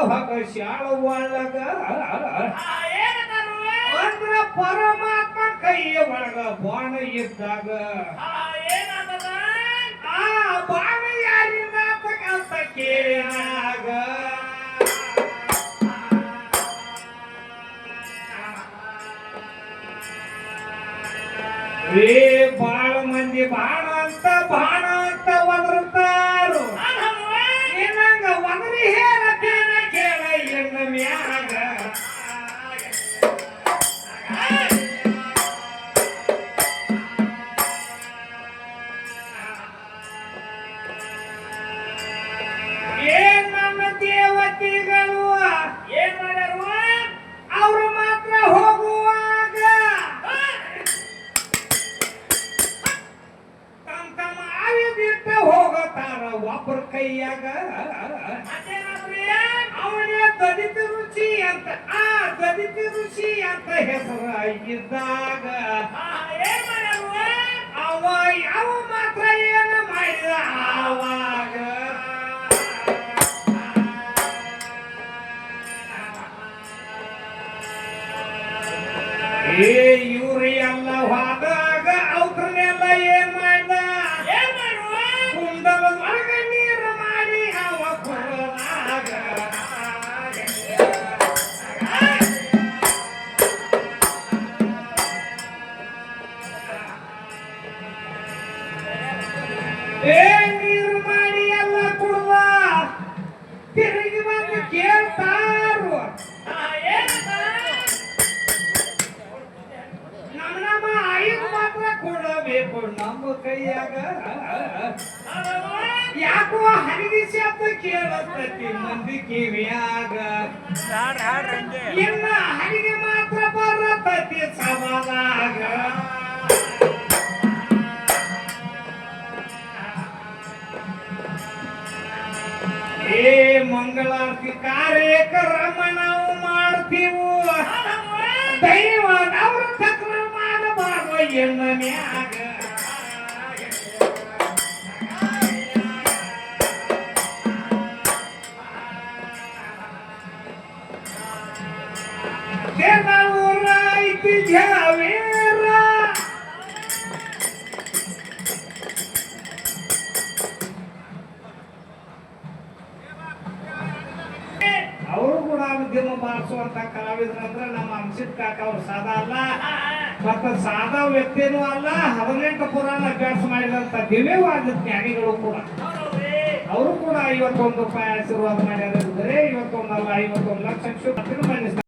ಹೊಗ ಶಾಳ ಒಳಗ ಅಂದ್ರ ಪರಮಾತ್ಮ ಕೈಯ ಒಳಗ ಬಾಣ ಇದ್ದಾಗ ಆ ಬಾಣ ಯಾರಿಂದ ಅಂತ ಕೇಳಿದಾಗ ಬಾಳ ಮಂದಿ ಬಾಣ ಅಂತ ಒದರ್ತಾರು ಏನಂಗ ಒದರಿ ಹೇಳತೇನ ಕೇಳ ಎನ್ನ ಮ್ಯಾಗ ಏನ್ ನನ್ನ ದೇವತೆಗಳು ಏನ್ ಮಾಡ್ಯಾರು ಅವ್ರು ಮಾತ್ರ ಹೋಗುವಾಗ ತಮ್ಮ ಆಯುಧಿಟ್ಟ ಹೋಗತಾರ ಒಬ್ಬರ ಕೈಯಾಗ ಅವನೇ ದಲಿತ ರುಚಿ ಅಂತ ದಲಿತ ರುಚಿ ಅಂತ ಹೆಸರು ಇದ್ದಾಗ ಅವ ಯಾವ ಮಾತ್ರ ಏನ ಮಾಡಿದ ಆವಾಗ ಇವ್ರು ಎಲ್ಲ ಹೋದಾಗ ಅವ್ರನ್ನೆಲ್ಲ ಏನ್ ಮಾಡ್ದ ಕುಂಡಲ ಒಳಗ ನೀರು ಮಾಡಿ ಅವ ಕುಡದಾಗ ನೀರು ಮಾಡಿ ಎಲ್ಲ ಕುಡುವ ತಿರುಗಿ ಬಂದು ಕೇಳ್ತಾರು ನಮ್ಮ ಐದು ಮಾತ್ರ ಕೊಡಬೇಕು ನಮ್ಮ ಕೈಯಾಗ ಯಾಕೋ ಹರಿಗಿ ಶಬ್ದ ಕೇಳತೈತಿ ಮಂದಿ ಕಿವಿಯಾಗ ಇನ್ನ ಹರಿಗೆ ಮಾತ್ರ ಬರತೈತಿ ಸವಾಲಾಗ ಮಂಗಳಾರತಿ ಕಾರ್ಯಕ್ರಮ ನಾವು ಮಾಡ್ತೀವು ದೈವ ಅವ್ರ ತಕ್ರ ಮಾಡಬಾರ್ದು ಎನ್ನ ಮ್ಯಾಗ ಊರ ಐತಿ ಜಾವೇರ ಅವರು ಕೂಡ ಉದ್ಯಮ ಬಾರಿಸುವಂತ ಕಲಾವಿದ್ರಂದ್ರ ನಮ್ಮ ಅಂಶಿತ್ ಕಾಕ ಅವ್ರು ಸಾದಾ ಅಲ್ಲ ಮತ್ತ ಸಾದಾ ವ್ಯಕ್ತಿನೂ ಅಲ್ಲ 18 ಪುರಾಣ ಅಭ್ಯಾಸ ಮಾಡಿದಂತ ದಿವ್ಯವಾದ ಜ್ಞಾನಿಗಳು ಕೂಡ ಅವರು ಕೂಡ 51 ರೂಪಾಯಿ ಆಶೀರ್ವಾದ ಮಾಡ್ಯಾರ ಇವತ್ತೊಂದಲ್ಲ 51 ಲಕ್ಷ